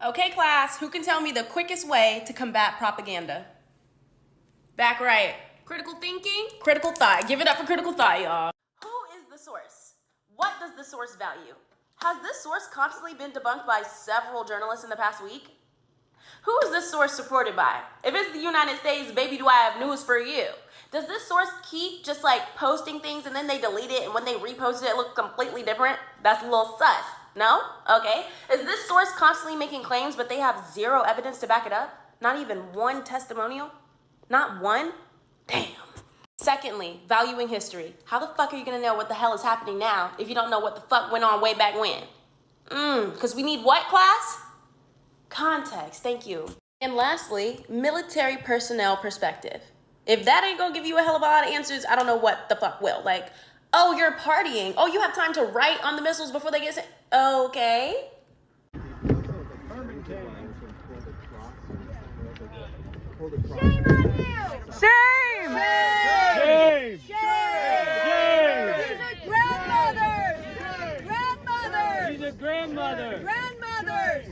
Okay, class, who can tell me the quickest way to combat propaganda? Back right. Critical thinking? Critical thought. Give it up for critical thought, y'all. Who is the source? What does the source value? Has this source constantly been debunked by several journalists in the past week? Who is this source supported by? If it's the United States, baby, do I have news for you. Does this source keep just like posting things and then they delete it, and when they repost it, it looks completely different? That's a little sus. No? Okay. Is this source constantly making claims but they have zero evidence to back it up? Not even one testimonial? Not one? Damn. Secondly, valuing history. How the fuck are you gonna know what the hell is happening now if you don't know what the fuck went on way back when? Because we need what, class? Context, thank you. And lastly, military personnel perspective. If that ain't gonna give you a hell of a lot of answers, I don't know what the fuck will. Like, oh, you're partying. Oh, you have time to write on the missiles before they get sent. Okay. Shame on you! Shame! Shame! Shame! These are grandmothers! Grandmothers! She's a grandmother! Grandmothers!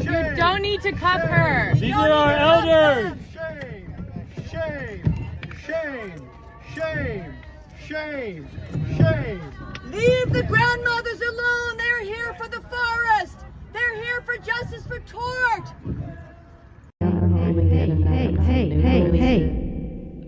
You don't need to cuff her! These are our elders! Shame! Leave the grandmothers alone! They're here for the forest! They're here for justice for Tort! Hey.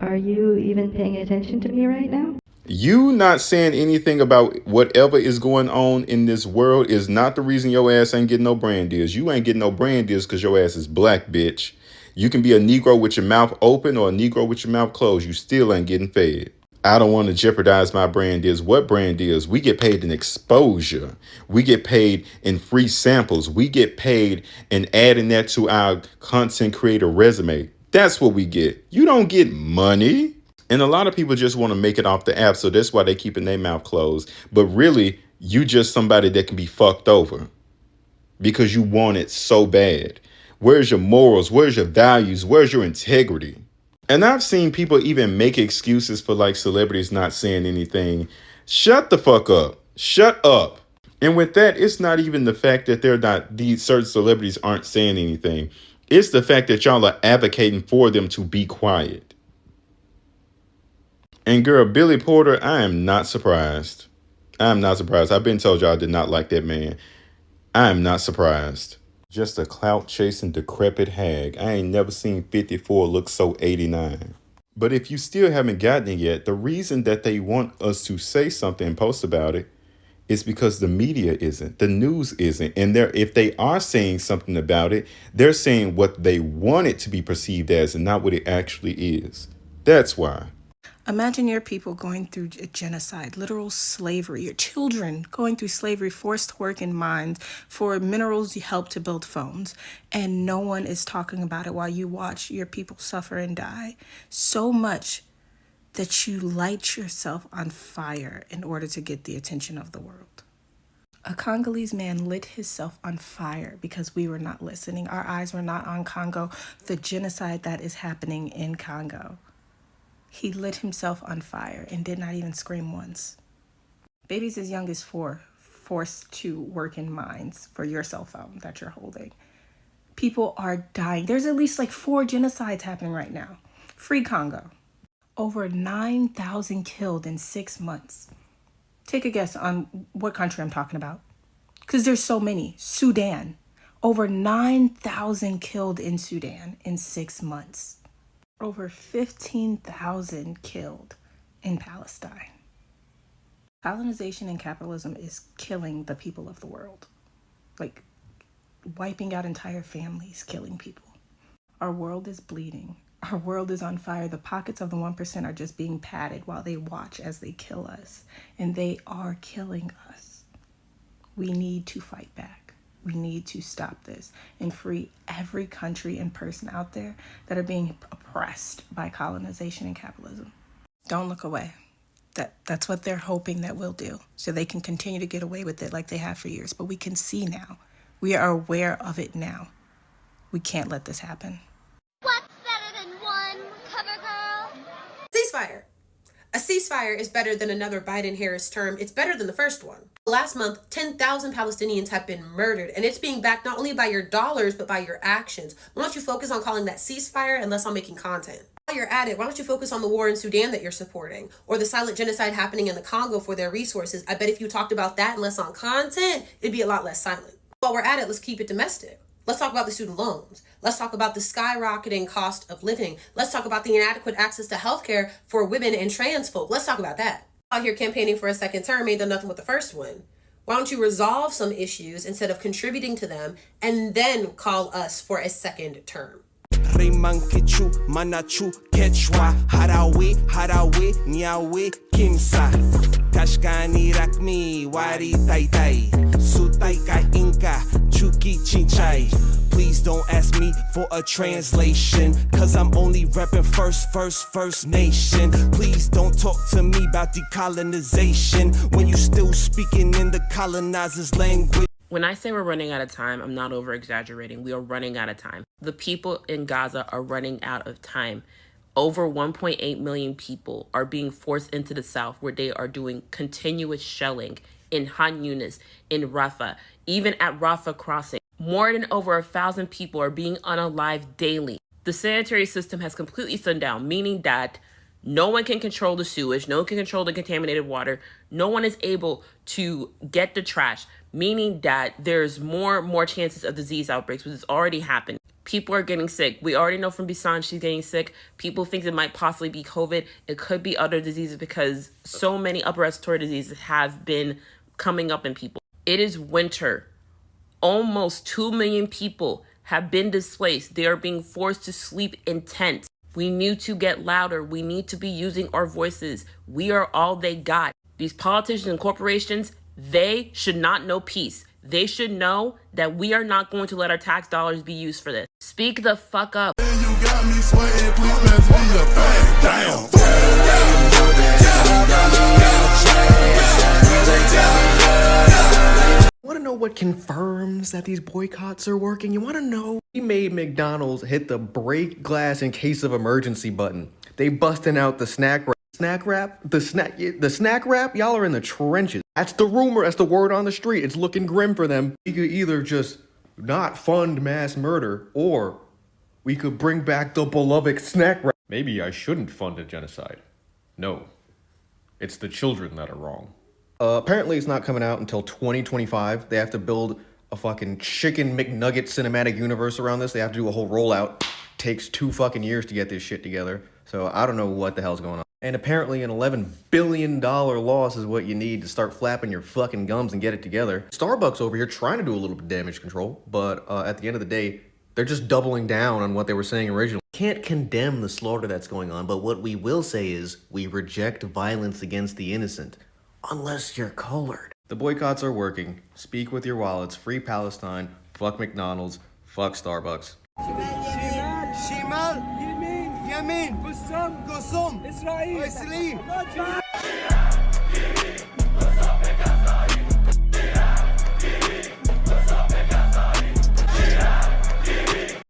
Are you even paying attention to me right now? You not saying anything about whatever is going on in this world is not the reason your ass ain't getting no brand deals. You ain't getting no brand deals because your ass is black, bitch. You can be a Negro with your mouth open or a Negro with your mouth closed. You still ain't getting fed. I don't want to jeopardize my brand deals. What brand deals? We get paid in exposure. We get paid in free samples. We get paid in adding that to our content creator resume. That's what we get. You don't get money. And a lot of people just want to make it off the app. So that's why they keeping their mouth closed. But really, you just somebody that can be fucked over because you want it so bad. Where's your morals? Where's your values? Where's your integrity? And I've seen people even make excuses for like celebrities not saying anything. Shut the fuck up. Shut up. And with that, it's not even the fact that these certain celebrities aren't saying anything. It's the fact that y'all are advocating for them to be quiet. And girl, Billy Porter, I am not surprised. I'm not surprised. I've been told y'all I did not like that man. I am not surprised. Just a clout-chasing, decrepit hag. I ain't never seen 54 look so 89. But if you still haven't gotten it yet, the reason that they want us to say something and post about it is because the media isn't, the news isn't. And if they are saying something about it, they're saying what they want it to be perceived as and not what it actually is. That's why. Imagine your people going through a genocide, literal slavery, your children going through slavery, forced to work in mines for minerals you help to build phones, and no one is talking about it while you watch your people suffer and die. So much that you light yourself on fire in order to get the attention of the world. A Congolese man lit himself on fire because we were not listening. Our eyes were not on Congo, the genocide that is happening in Congo. He lit himself on fire and did not even scream once. Babies as young as 4 forced to work in mines for your cell phone that you're holding. People are dying. There's at least like 4 genocides happening right now. Free Congo. Over 9,000 killed in 6 months. Take a guess on what country I'm talking about. Because there's so many. Sudan. Over 9,000 killed in Sudan in 6 months. Over 15,000 killed in Palestine. Colonization and capitalism is killing the people of the world. Like wiping out entire families, killing people. Our world is bleeding. Our world is on fire. The pockets of the 1% are just being padded while they watch as they kill us. And they are killing us. We need to fight back. We need to stop this and free every country and person out there that are being oppressed by colonization and capitalism. Don't look away. That's what they're hoping that we'll do, so they can continue to get away with it like they have for years. But we can see now. We are aware of it now. We can't let this happen. What's better than one cover girl? Ceasefire. A ceasefire is better than another Biden-Harris term. It's better than the first one. Last month, 10,000 Palestinians have been murdered, and it's being backed not only by your dollars, but by your actions. Why don't you focus on calling that ceasefire and less on making content? While you're at it, why don't you focus on the war in Sudan that you're supporting, or the silent genocide happening in the Congo for their resources? I bet if you talked about that and less on content, it'd be a lot less silent. While we're at it, let's keep it domestic. Let's talk about the student loans. Let's talk about the skyrocketing cost of living. Let's talk about the inadequate access to healthcare for women and trans folk. Let's talk about that. Out here campaigning for a second term ain't done nothing with the first one. Why don't you resolve some issues instead of contributing to them and then call us for a second term? Rimankichu, Manachu, Quechua, Harawi, Harawi, Nyawi, Kimsa, Kashkani Rakmi, Wari Tai, Sutaika Inca, Chuki Chinchai. Please don't ask me for a translation, cause I'm only repping First Nation. Please don't talk to me about decolonization when you still speaking in the colonizer's language. When I say we're running out of time, I'm not over-exaggerating. We are running out of time. The people in Gaza are running out of time. Over 1.8 million people are being forced into the south, where they are doing continuous shelling in Han Yunis, in Rafah, even at Rafah crossing. More than over 1,000 people are being unalived daily. The sanitary system has completely shut down, meaning that no one can control the sewage, no one can control the contaminated water, no one is able to get the trash, meaning that there's more chances of disease outbreaks, which has already happened. People are getting sick. We already know from Bisan she's getting sick. People think it might possibly be COVID. It could be other diseases because so many upper respiratory diseases have been coming up in people. It is winter. Almost 2 million people have been displaced. They are being forced to sleep in tents. We need to get louder. We need to be using our voices. We are all they got. These politicians and corporations, they should not know peace. They should know that we are not going to let our tax dollars be used for this. Speak the fuck up. You got me sweating, please pass me a bag down. Want to know what confirms that these boycotts are working? You want to know? We made McDonald's hit the break glass in case of emergency button. They busting out the snack wrap. The snack wrap. Y'all are in the trenches. That's the rumor. That's the word on the street. It's looking grim for them. We could either just not fund mass murder, or we could bring back the beloved snack wrap. Maybe I shouldn't fund a genocide. No, it's the children that are wrong. Apparently it's not coming out until 2025. They have to build a fucking chicken McNugget cinematic universe around this. They have to do a whole rollout. Takes 2 fucking years to get this shit together. So I don't know what the hell's going on. And apparently an $11 billion loss is what you need to start flapping your fucking gums and get it together. Starbucks over here trying to do a little bit of damage control, but at the end of the day, they're just doubling down on what they were saying originally. Can't condemn the slaughter that's going on, but what we will say is we reject violence against the innocent. Unless you're colored. The boycotts are working. Speak with your wallets. Free Palestine. Fuck McDonald's. Fuck Starbucks. Shimal, Yamin, Qusum, Israel.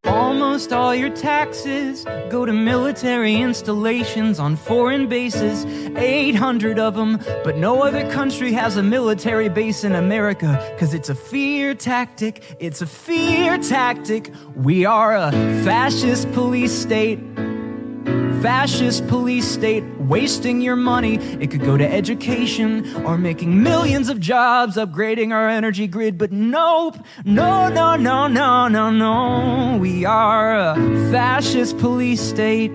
Almost all your taxes go to military installations on foreign bases, 800 of them, but no other country has a military base in America, cause it's a fear tactic, it's a fear tactic. We are a fascist police state. Fascist police state, wasting your money. It could go to education or making millions of jobs, upgrading our energy grid, but nope, no. We are a fascist police state.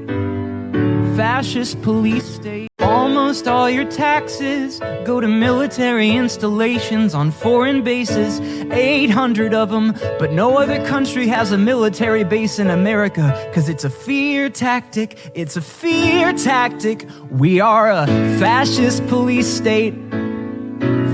Fascist police state. Almost all your taxes go to military installations on foreign bases, 800 of them, but no other country has a military base in America, cause it's a fear tactic, it's a fear tactic. We are a fascist police state.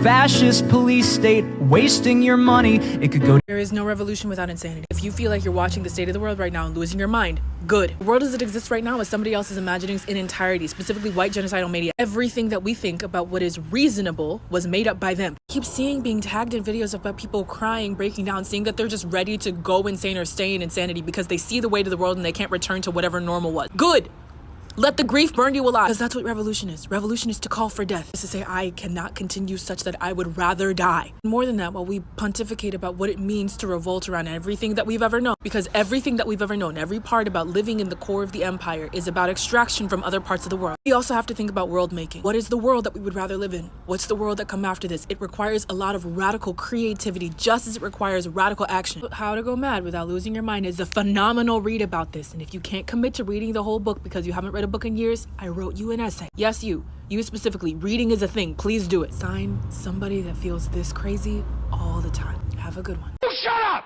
Fascist police state, wasting your money. It could go. There is no revolution without insanity. If you feel like you're watching the state of the world right now and losing your mind, good. The world as it exists right now is somebody else's imaginings in entirety, specifically white genocidal media. Everything that we think about what is reasonable was made up by them. I keep seeing being tagged in videos about people crying, breaking down, seeing that they're just ready to go insane or stay in insanity because they see the way to the world and they can't return to whatever normal was. Good. Let the grief burn you alive. Because that's what revolution is. Revolution is to call for death. It's to say, I cannot continue such that I would rather die. More than that, while we pontificate about what it means to revolt around everything that we've ever known, because everything that we've ever known, every part about living in the core of the empire is about extraction from other parts of the world. We also have to think about world making. What is the world that we would rather live in? What's the world that come after this? It requires a lot of radical creativity, just as it requires radical action. How to Go Mad Without Losing Your Mind is a phenomenal read about this. And if you can't commit to reading the whole book because you haven't read a book in years, I wrote you an essay. Yes, you specifically. Reading is a thing. Please do it. Sign, somebody that feels this crazy all the time. Have a good one. You shut up!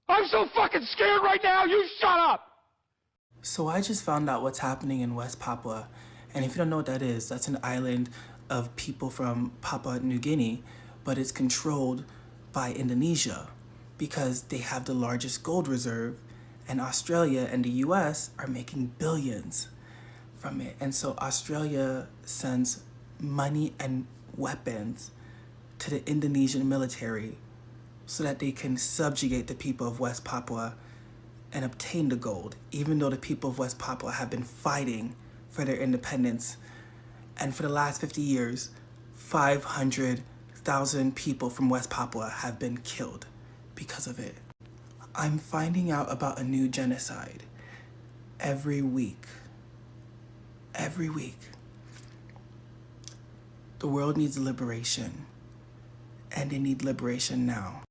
I'm so fucking scared right now. You shut up! So I just found out what's happening in West Papua. And if you don't know what that is, that's an island of people from Papua New Guinea, but it's controlled by Indonesia because they have the largest gold reserve, and Australia and the US are making billions from it. And so Australia sends money and weapons to the Indonesian military so that they can subjugate the people of West Papua and obtain the gold, even though the people of West Papua have been fighting for their independence. And for the last 50 years, 500,000 people from West Papua have been killed because of it. I'm finding out about a new genocide every week. Every week. The world needs liberation, and they need liberation now.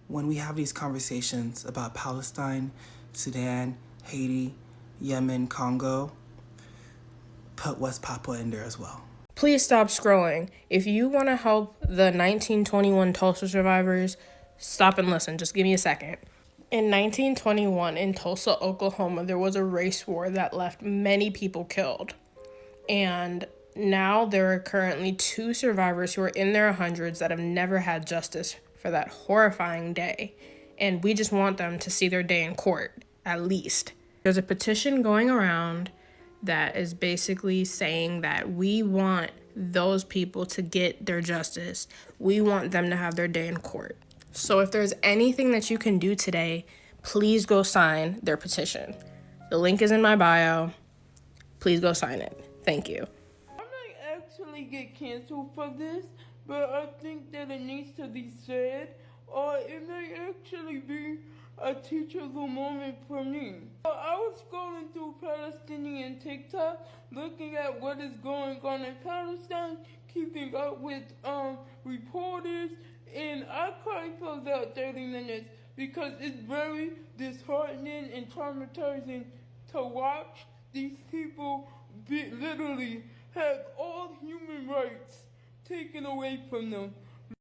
When we have these conversations about Palestine, Sudan, Haiti, Yemen, Congo, put West Papua in there as well. Please stop scrolling. If you want to help the 1921 Tulsa survivors, stop and listen. Just give me a second. In 1921, in Tulsa, Oklahoma, there was a race war that left many people killed. And now there are currently 2 survivors who are in their hundreds that have never had justice for that horrifying day. And we just want them to see their day in court, at least. There's a petition going around that is basically saying that we want those people to get their justice. We want them to have their day in court. So if there's anything that you can do today, please go sign their petition. The link is in my bio. Please go sign it. Thank you. I might actually get canceled for this, but I think that it needs to be said, or it may actually be a teachable moment for me. I was scrolling through Palestinian TikTok, looking at what is going on in Palestine, keeping up with reporters, and I cried for about 30 minutes because it's very disheartening and traumatizing to watch these people literally have all human rights taken away from them.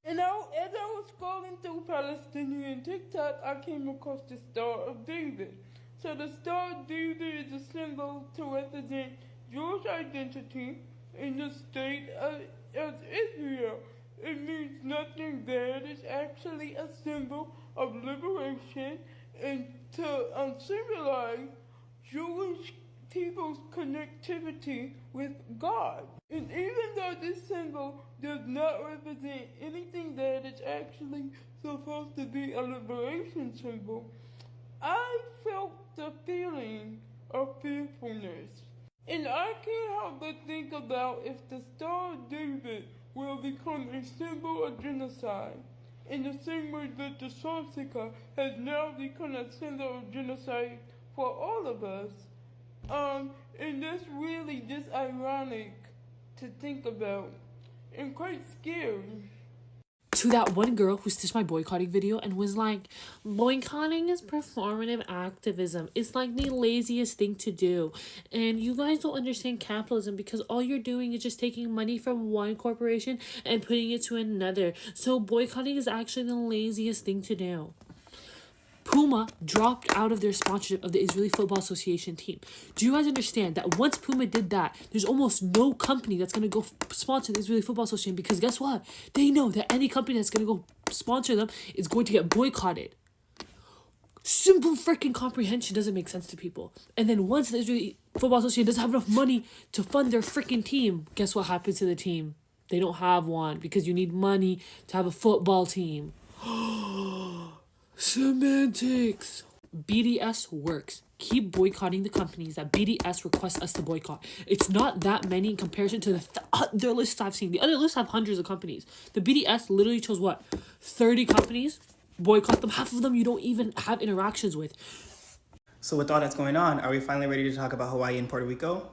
And as I was scrolling through Palestinian TikTok, I came across the Star of David. So the Star of David is a symbol to represent Jewish identity in the state of Israel. It means nothing bad. It's actually a symbol of liberation and to symbolize Jewish people's connectivity with God. And even though this symbol does not represent anything that it's actually supposed to be a liberation symbol, I felt the feeling of fearfulness. And I can't help but think about if the Star of David will become a symbol of genocide, in the same way that the swastika has now become a symbol of genocide for all of us. And that's really just ironic to think about, and quite scary. To that one girl who stitched my boycotting video and was like, boycotting is performative activism. It's like the laziest thing to do. And you guys don't understand capitalism because all you're doing is just taking money from one corporation and putting it to another. So boycotting is actually the laziest thing to do. Puma dropped out of their sponsorship of the Israeli Football Association team. Do you guys understand that once Puma did that, there's almost no company that's going to go sponsor the Israeli Football Association, because guess what? They know that any company that's going to go sponsor them is going to get boycotted. Simple freaking comprehension doesn't make sense to people. And then once the Israeli Football Association doesn't have enough money to fund their freaking team, guess what happens to the team? They don't have one because you need money to have a football team. Semantics. BDS works. keep boycotting the companies that BDS requests us to boycott. It's not that many in comparison to the other lists I've seen. The other lists have hundreds of companies. The BDS literally chose what? 30 companies? Boycott them. Half of them you don't even have interactions with. So with all that's going on, are we finally ready to talk about Hawaii and Puerto Rico?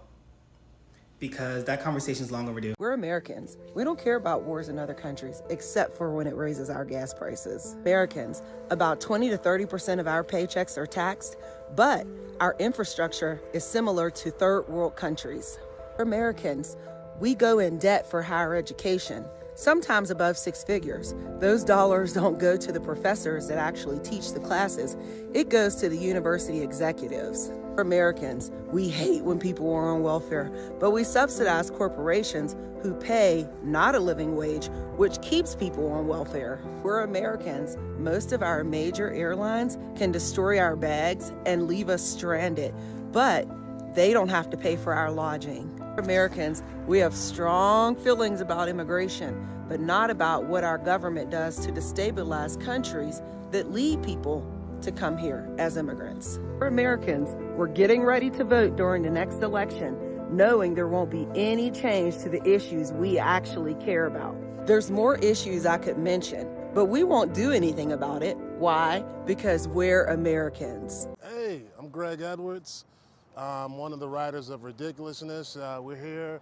Because that conversation is long overdue. We're Americans. We don't care about wars in other countries, except for when it raises our gas prices. Americans, about 20 to 30% of our paychecks are taxed, but our infrastructure is similar to third world countries. We're Americans, we go in debt for higher education, sometimes above 6 figures. Those dollars don't go to the professors that actually teach the classes. It goes to the university executives. We're Americans, we hate when people are on welfare, but we subsidize corporations who pay not a living wage, which keeps people on welfare. We're Americans. Most of our major airlines can destroy our bags and leave us stranded, but they don't have to pay for our lodging. We're Americans, we have strong feelings about immigration, but not about what our government does to destabilize countries that lead people to come here as immigrants. We're Americans. We're getting ready to vote during the next election, knowing there won't be any change to the issues we actually care about. There's more issues I could mention, but we won't do anything about it. Why? Because we're Americans. Hey, I'm Greg Edwards. I'm one of the writers of Ridiculousness. We're here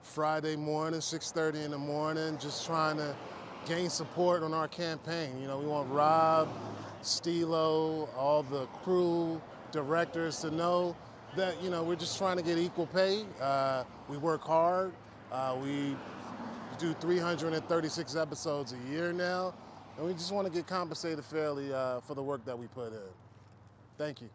Friday morning, 6:30 in the morning, just trying to gain support on our campaign. You know, we want Rob, Stilo, all the crew, directors to know that, you know, we're just trying to get equal pay. We work hard. We do 336 episodes a year now, and we just want to get compensated fairly for the work that we put in. Thank you.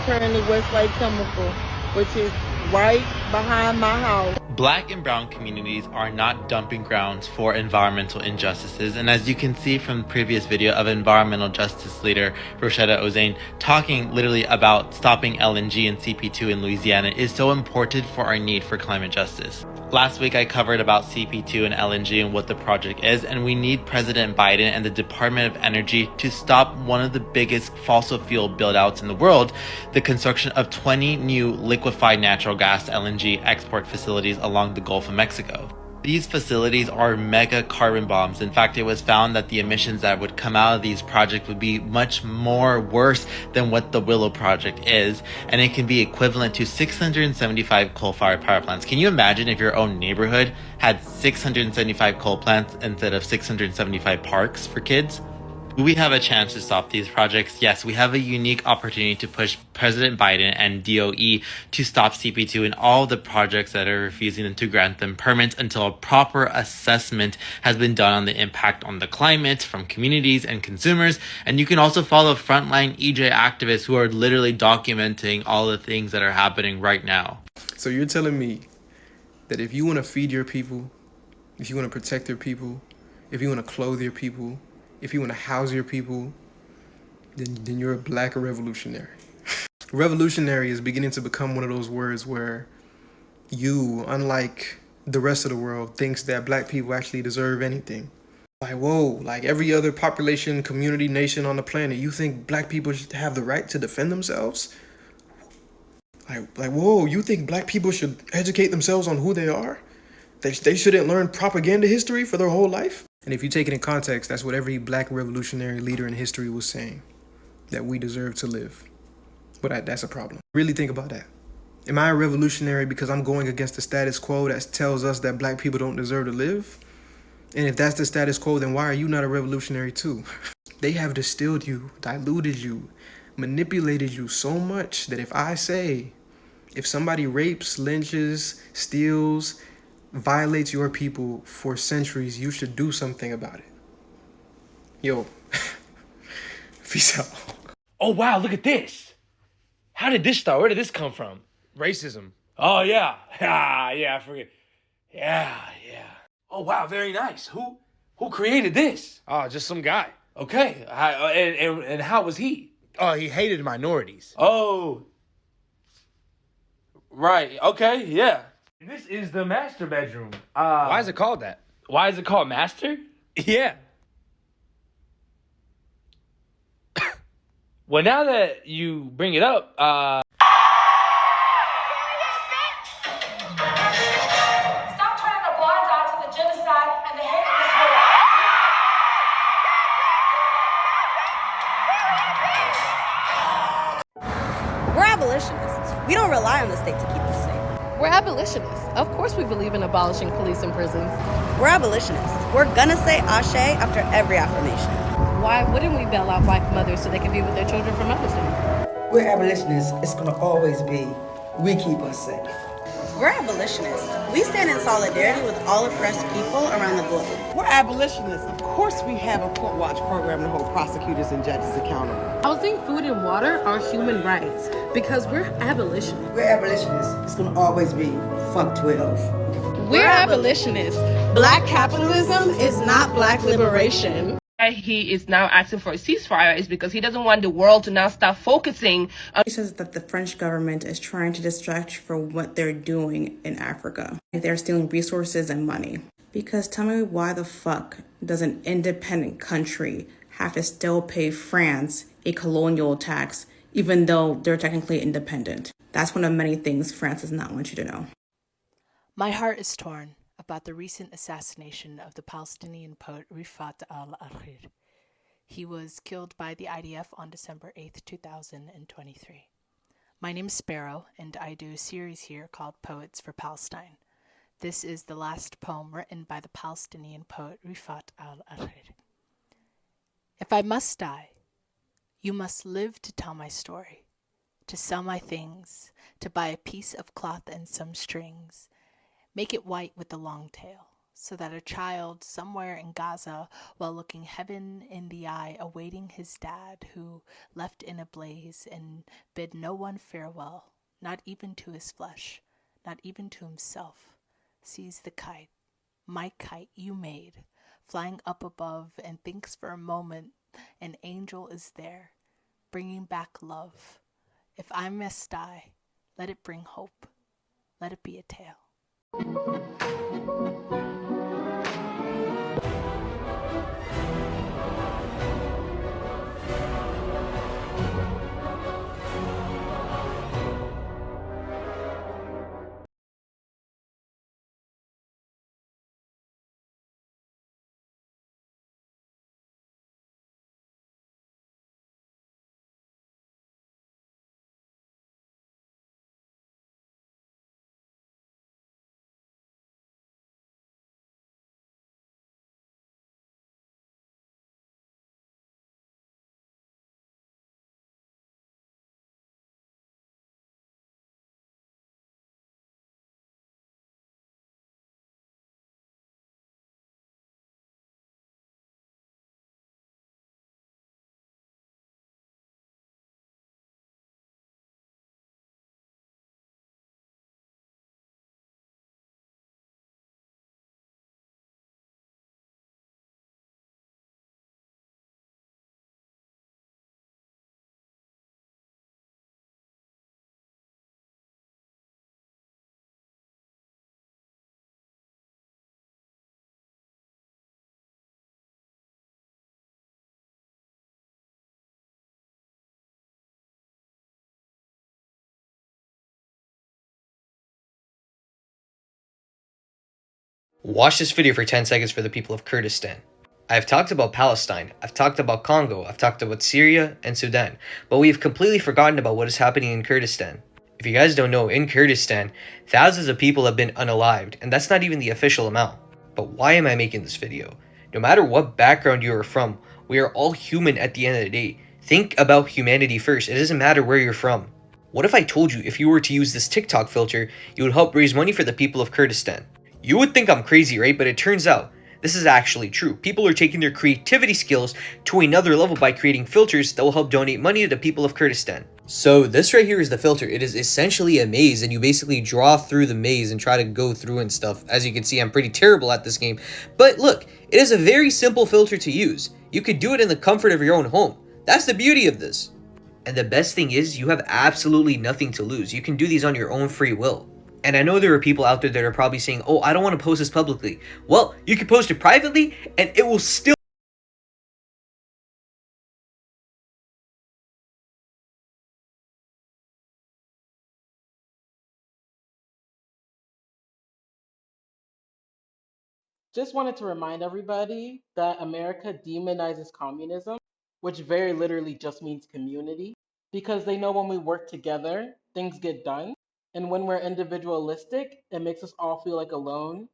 Currently Westlake Chemical, which is right behind my house. Black and brown communities are not dumping grounds for environmental injustices, and as you can see from the previous video of environmental justice leader Roshetta Ozain talking literally about stopping LNG and CP2 in Louisiana is so important for our need for climate justice. Last week I covered about CP2 and LNG and what the project is, and we need President Biden and the Department of Energy to stop one of the biggest fossil fuel buildouts in the world, the construction of 20 new liquefied natural gas LNG export facilities along the Gulf of Mexico. These facilities are mega carbon bombs. In fact, it was found that the emissions that would come out of these projects would be much more worse than what the Willow project is, and it can be equivalent to 675 coal-fired power plants. Can you imagine if your own neighborhood had 675 coal plants instead of 675 parks for kids? Do we have a chance to stop these projects? Yes, we have a unique opportunity to push President Biden and DOE to stop CP2 and all the projects that are refusing them to grant them permits until a proper assessment has been done on the impact on the climate from communities and consumers. And you can also follow frontline EJ activists who are literally documenting all the things that are happening right now. So you're telling me that if you want to feed your people, if you want to protect your people, if you want to clothe your people, if you want to house your people, then you're a black revolutionary. Revolutionary is beginning to become one of those words where you, unlike the rest of the world, thinks that black people actually deserve anything. Like, whoa, like every other population, community, nation on the planet, you think black people should have the right to defend themselves? Like, whoa, you think black people should educate themselves on who they are? They shouldn't learn propaganda history for their whole life? And if you take it in context, that's what every black revolutionary leader in history was saying, that we deserve to live. But that's a problem. Really think about that. Am I a revolutionary because I'm going against the status quo that tells us that black people don't deserve to live? And if that's the status quo, then why are you not a revolutionary too? They have distilled you, diluted you, manipulated you so much that if somebody rapes, lynches, steals, violates your people for centuries, you should do something about it. Yo, peace out. Oh, wow, look at this. How did this start? Where did this come from? Racism. Oh, yeah. Yeah, I forget. Yeah. Oh, wow, very nice. Who created this? Oh, just some guy. Okay, and how was he? Oh, he hated minorities. Oh, right, okay, yeah. This is the master bedroom. Why is it called that? Why is it called master? Yeah. Well, now that you bring it up, Stop turning a blind eye to the genocide and the hate in this world. We're abolitionists. We don't rely on the state to keep us safe. We're abolitionists. Of course we believe in abolishing police and prisons. We're abolitionists. We're gonna say ashe after every affirmation. Why wouldn't we bail out black mothers so they can be with their children for Mother's Day? We're abolitionists. It's gonna always be, we keep us safe. We're abolitionists. We stand in solidarity with all oppressed people around the globe. We're abolitionists. Of course we have a court watch program to hold prosecutors and judges accountable. Housing, food, and water are human rights because we're abolitionists. We're abolitionists. It's gonna always be, fuck 12. We're abolitionists. Black capitalism is not black liberation. He is now asking for a ceasefire is because he doesn't want the world to now stop focusing on. He says that the French government is trying to distract you from what they're doing in Africa. They're stealing resources and money. Because tell me why the fuck does an independent country have to still pay France a colonial tax even though they're technically independent? That's one of many things France does not want you to know. My heart is torn about the recent assassination of the Palestinian poet Rifat al-Akhir. He was killed by the IDF on December 8th, 2023. My name is Sparrow, and I do a series here called Poets for Palestine. This is the last poem written by the Palestinian poet Rifat al-Akhir. If I must die, you must live to tell my story, to sell my things, to buy a piece of cloth and some strings. Make it white with the long tail, so that a child somewhere in Gaza, while looking heaven in the eye, awaiting his dad, who left in a blaze and bid no one farewell, not even to his flesh, not even to himself, sees the kite, my kite you made, flying up above, and thinks for a moment an angel is there, bringing back love. If I must die, let it bring hope. Let it be a tale. Watch this video for 10 seconds for the people of Kurdistan. I've talked about Palestine, I've talked about Congo, I've talked about Syria and Sudan, but we've completely forgotten about what is happening in Kurdistan. If you guys don't know, in Kurdistan, thousands of people have been unalived, and that's not even the official amount. But why am I making this video? No matter what background you are from, we are all human at the end of the day. Think about humanity first. It doesn't matter where you're from. What if I told you if you were to use this TikTok filter, you would help raise money for the people of Kurdistan? You would think I'm crazy, right? But it turns out this is actually true. People are taking their creativity skills to another level by creating filters that will help donate money to the people of Kurdistan. So this right here is the filter. It is essentially a maze, and you basically draw through the maze and try to go through and stuff. As you can see, I'm pretty terrible at this game. But look, it is a very simple filter to use. You could do it in the comfort of your own home. That's the beauty of this. And the best thing is, you have absolutely nothing to lose. You can do these on your own free will. And I know there are people out there that are probably saying, oh, I don't want to post this publicly. Well, you can post it privately and it will still Just wanted to remind everybody that America demonizes communism, which very literally just means community, because they know when we work together, things get done. And when we're individualistic, it makes us all feel like alone,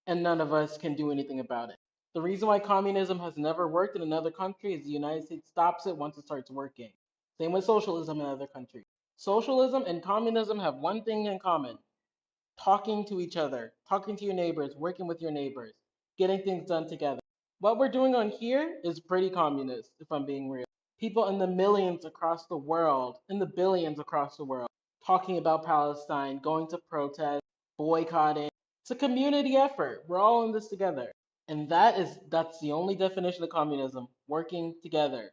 and none of us can do anything about it. The reason why communism has never worked in another country is the United States stops it once it starts working. Same with socialism in other countries. Socialism and communism have one thing in common: talking to each other, talking to your neighbors, working with your neighbors, getting things done together. What we're doing on here is pretty communist, if I'm being real. People in the millions across the world, in the billions across the world, talking about Palestine, going to protest, boycotting. It's a community effort. We're all in this together. And that's the only definition of communism: working together,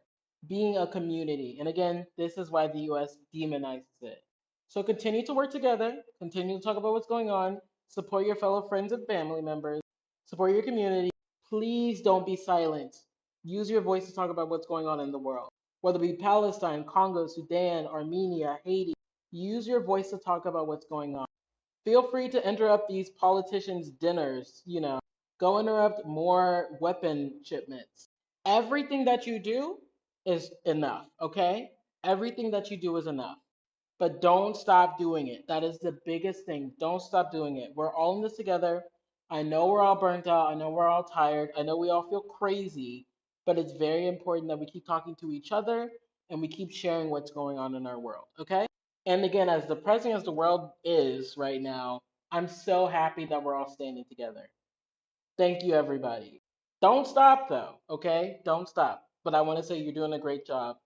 being a community. And again, this is why the US demonizes it. So continue to work together, continue to talk about what's going on, support your fellow friends and family members, support your community. Please don't be silent. Use your voice to talk about what's going on in the world. Whether it be Palestine, Congo, Sudan, Armenia, Haiti, use your voice to talk about what's going on. Feel free to interrupt these politicians' dinners, go interrupt more weapon shipments. Everything that you do is enough, okay? Everything that you do is enough. But don't stop doing it. That is the biggest thing. Don't stop doing it. We're all in this together. I know we're all burnt out. I know we're all tired. I know we all feel crazy. But it's very important that we keep talking to each other and we keep sharing what's going on in our world. Okay? And again, as depressing as the world is right now, I'm so happy that we're all standing together. Thank you, everybody. Don't stop, though, okay? Don't stop. But I want to say you're doing a great job.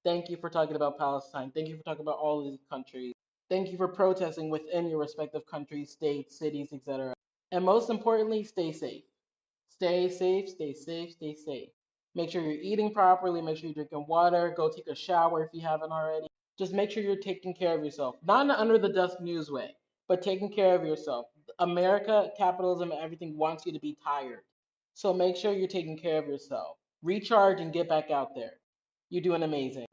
Thank you for talking about Palestine. Thank you for talking about all of these countries. Thank you for protesting within your respective countries, states, cities, etc. And most importantly, stay safe. Stay safe, stay safe, stay safe. Make sure you're eating properly. Make sure you're drinking water. Go take a shower if you haven't already. Just make sure you're taking care of yourself. Not in an under the desk news way, but taking care of yourself. America, capitalism, and everything wants you to be tired. So make sure you're taking care of yourself. Recharge and get back out there. You're doing amazing.